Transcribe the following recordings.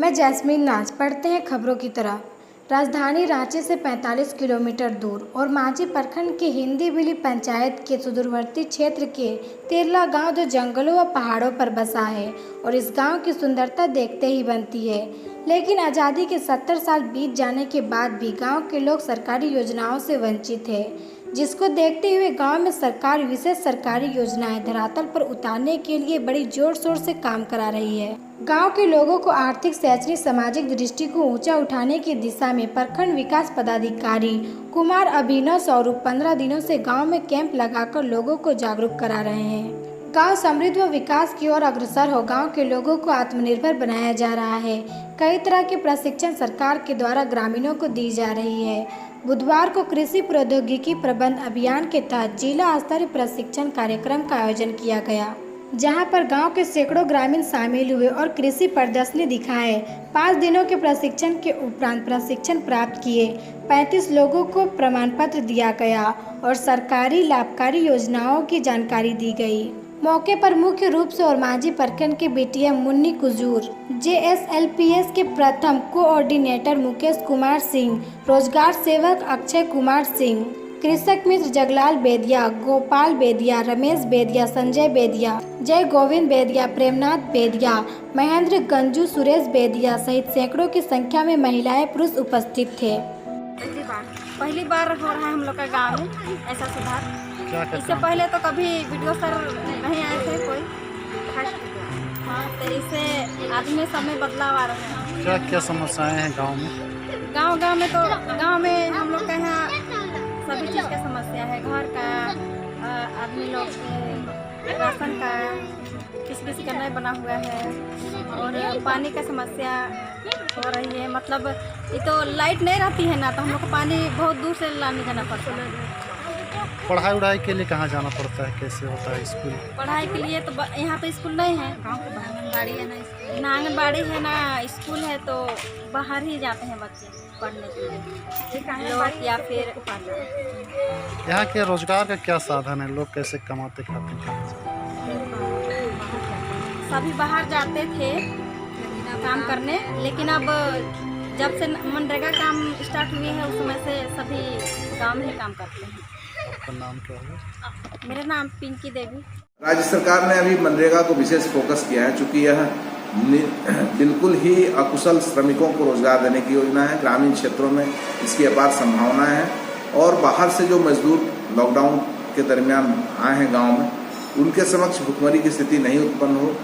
मैं जैस्मीन नाज। पढ़ते हैं खबरों की तरह। राजधानी रांची से 45 किलोमीटर दूर और मांझी प्रखंड के हिंदीबिली पंचायत के सुदूरवर्ती क्षेत्र के तिरला गांव जो जंगलों व पहाड़ों पर बसा है और इस गांव की सुंदरता देखते ही बनती है। लेकिन आज़ादी के 70 साल बीत जाने के बाद भी गांव के लोग सरकारी योजनाओं से वंचित है, जिसको देखते हुए गांव में सरकार विशेष सरकारी योजनाएं धरातल पर उतारने के लिए बड़ी जोर शोर से काम करा रही है। गांव के लोगों को आर्थिक, शैक्षणिक, सामाजिक दृष्टि को ऊंचा उठाने की दिशा में प्रखंड विकास पदाधिकारी कुमार अभिनव स्वरूप 15 दिनों से गांव में कैंप लगाकर लोगों को जागरूक करा रहे हैं। गांव समृद्ध व विकास की ओर अग्रसर हो गांव के लोगों को आत्मनिर्भर बनाया जा रहा है। कई तरह के प्रशिक्षण सरकार के द्वारा ग्रामीणों को दी जा रही है। बुधवार को कृषि प्रौद्योगिकी प्रबंध अभियान के तहत जिला स्तरीय प्रशिक्षण कार्यक्रम का आयोजन किया गया, जहां पर गांव के सैकड़ों ग्रामीण शामिल हुए और कृषि प्रदर्शनी दिखाए। 5 दिनों के प्रशिक्षण के उपरांत प्रशिक्षण प्राप्त किए 35 लोगों को प्रमाण पत्र दिया गया और सरकारी लाभकारी योजनाओं की जानकारी दी गई। मौके पर मुख्य रूप से और मांझी प्रखंड के बीटीएम मुन्नी कुजूर, जेएसएलपीएस के प्रथम कोऑर्डिनेटर मुकेश कुमार सिंह, रोजगार सेवक अक्षय कुमार सिंह, कृषक मित्र जगलाल बेदिया, गोपाल बेदिया, रमेश बेदिया, संजय बेदिया, जय गोविंद बेदिया, प्रेमनाथ बेदिया, महेंद्र गंजू, सुरेश बेदिया सहित सैकड़ों की संख्या में महिलाएं पुरुष उपस्थित थे। पहली बार हो रहा है हम लोग का गाँव में ऐसा सुधार। इससे पहले तो कभी वीडियो सर नहीं आए थे कोई। हाँ, तो इससे आदमी सब में बदलाव आ रहा है। क्या क्या समस्याएं हैं गांव में? गांव में हम लोग के यहाँ सभी चीज़ का समस्या है। घर का, आदमी लोग के राशन का, किसी का नहीं बना हुआ है और पानी का समस्या हो रही है। मतलब ये तो लाइट नहीं रहती है ना, तो हम लोग को पानी बहुत दूर से लाने जाना पड़ता है। पढ़ाई उढ़ाई के लिए कहाँ जाना पड़ता है? कैसे होता है स्कूल? पढ़ाई के लिए तो यहाँ तो स्कूल नहीं है। गाँव के बाहर आंगनबाड़ी है ना, आंगनबाड़ी है ना स्कूल है, तो बाहर ही जाते हैं बच्चे पढ़ने के लिए या फिर यहाँ के रोजगार का क्या साधन है? लोग कैसे कमाते खाते हैं? सभी बाहर जाते थे काम करने, लेकिन अब जब से मनरेगा काम स्टार्ट हुई है उस समय से सभी गाँव में ही काम करते हैं। आपका नाम क्या है? मेरा नाम पिंकी देवी। राज्य सरकार ने अभी मनरेगा को विशेष फोकस किया है, चूँकि यह बिल्कुल ही अकुशल श्रमिकों को रोजगार देने की योजना है। ग्रामीण क्षेत्रों में इसकी अपार संभावनाएं हैं और बाहर से जो मजदूर लॉकडाउन के दरमियान आए हैं गांव में, उनके समक्ष भुखमरी की स्थिति नहीं उत्पन्न हो,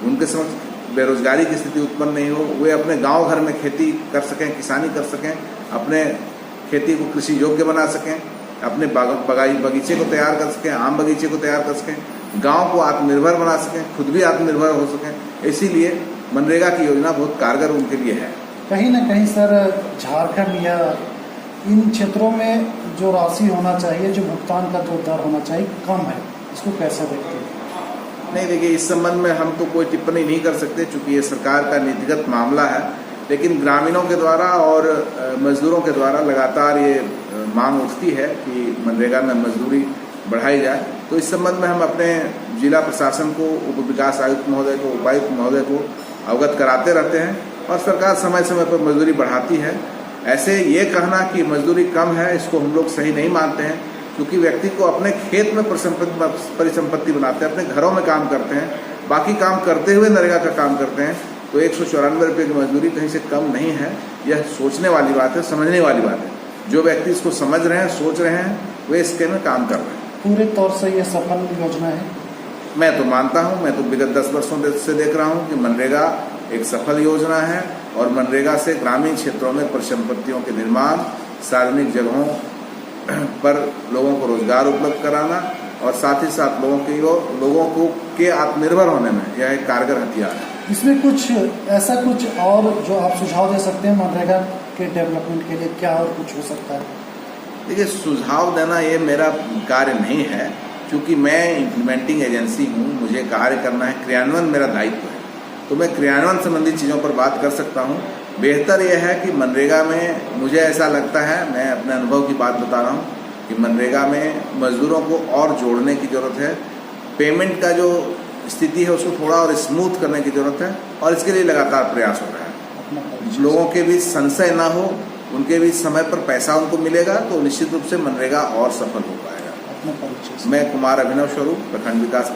उनके समक्ष बेरोजगारी की स्थिति उत्पन्न नहीं हो, वे अपने गांव घर में खेती कर सकें, किसानी कर सकें, अपने खेती को कृषि योग्य बना सकें, अपने बगीचे को तैयार कर सकें, आम बगीचे को तैयार कर सकें, गांव को आत्मनिर्भर बना सकें, खुद भी आत्मनिर्भर हो सकें। इसीलिए मनरेगा की योजना बहुत कारगर उनके लिए है। कहीं ना कहीं सर झारखंड या इन क्षेत्रों में जो राशि होना चाहिए, जो भुगतान का जो दर होना चाहिए, कम है। इसको कैसे देखते हैं? नहीं, देखिए, इस संबंध में हम तो कोई टिप्पणी नहीं कर सकते, चूँकि ये सरकार का नीतिगत मामला है। लेकिन ग्रामीणों के द्वारा और मजदूरों के द्वारा लगातार ये मांग उठती है कि मनरेगा में मजदूरी बढ़ाई जाए। तो इस संबंध में हम अपने जिला प्रशासन को, उप विकास आयुक्त महोदय को, उपायुक्त महोदय को अवगत कराते रहते हैं और सरकार समय समय पर मजदूरी बढ़ाती है। ऐसे ये कहना कि मजदूरी कम है, इसको हम लोग सही नहीं मानते हैं, क्योंकि व्यक्ति को अपने खेत में परिसंपत्ति बनाते हैं, अपने घरों में काम करते हैं, बाकी काम करते हुए नरेगा का काम करते हैं, तो 194 रुपये की मजदूरी कहीं से कम नहीं है। यह सोचने वाली बात है, समझने वाली बात है। जो व्यक्ति इसको समझ रहे हैं, सोच रहे हैं, वे इसके में काम कर रहे हैं। पूरे तौर से ये सफल योजना है? मैं तो मानता हूँ, मैं तो विगत 10 वर्षों से देख रहा हूँ कि मनरेगा एक सफल योजना है और मनरेगा से ग्रामीण क्षेत्रों में परिसंपत्तियों के निर्माण, सार्वजनिक जगहों पर लोगों को रोजगार उपलब्ध कराना और साथ ही साथ लोगों को के आत्मनिर्भर होने में यह एक कारगर हथियार है। इसमें कुछ ऐसा कुछ और जो आप सुझाव दे सकते हैं मनरेगा के डेवलपमेंट के लिए, क्या और कुछ हो सकता है? देखिए, सुझाव देना ये मेरा कार्य नहीं है, क्योंकि मैं इम्प्लीमेंटिंग एजेंसी हूँ, मुझे कार्य करना है, क्रियान्वयन मेरा दायित्व है, तो मैं क्रियान्वयन संबंधी चीज़ों पर बात कर सकता हूँ। बेहतर यह है कि मनरेगा में, मुझे ऐसा लगता है, मैं अपने अनुभव की बात बता रहा हूँ, कि मनरेगा में मजदूरों को और जोड़ने की ज़रूरत है। पेमेंट का जो स्थिति है उसको थोड़ा और स्मूथ करने की ज़रूरत है और इसके लिए लगातार प्रयास हो रहा है। अपना परिचय। लोगों के बीच संशय ना हो, उनके बीच समय पर पैसा उनको मिलेगा तो निश्चित रूप से मनरेगा और सफल हो पाएगा। अपना परिचय। मैं कुमार अभिनव स्वरूप, प्रखंड विकास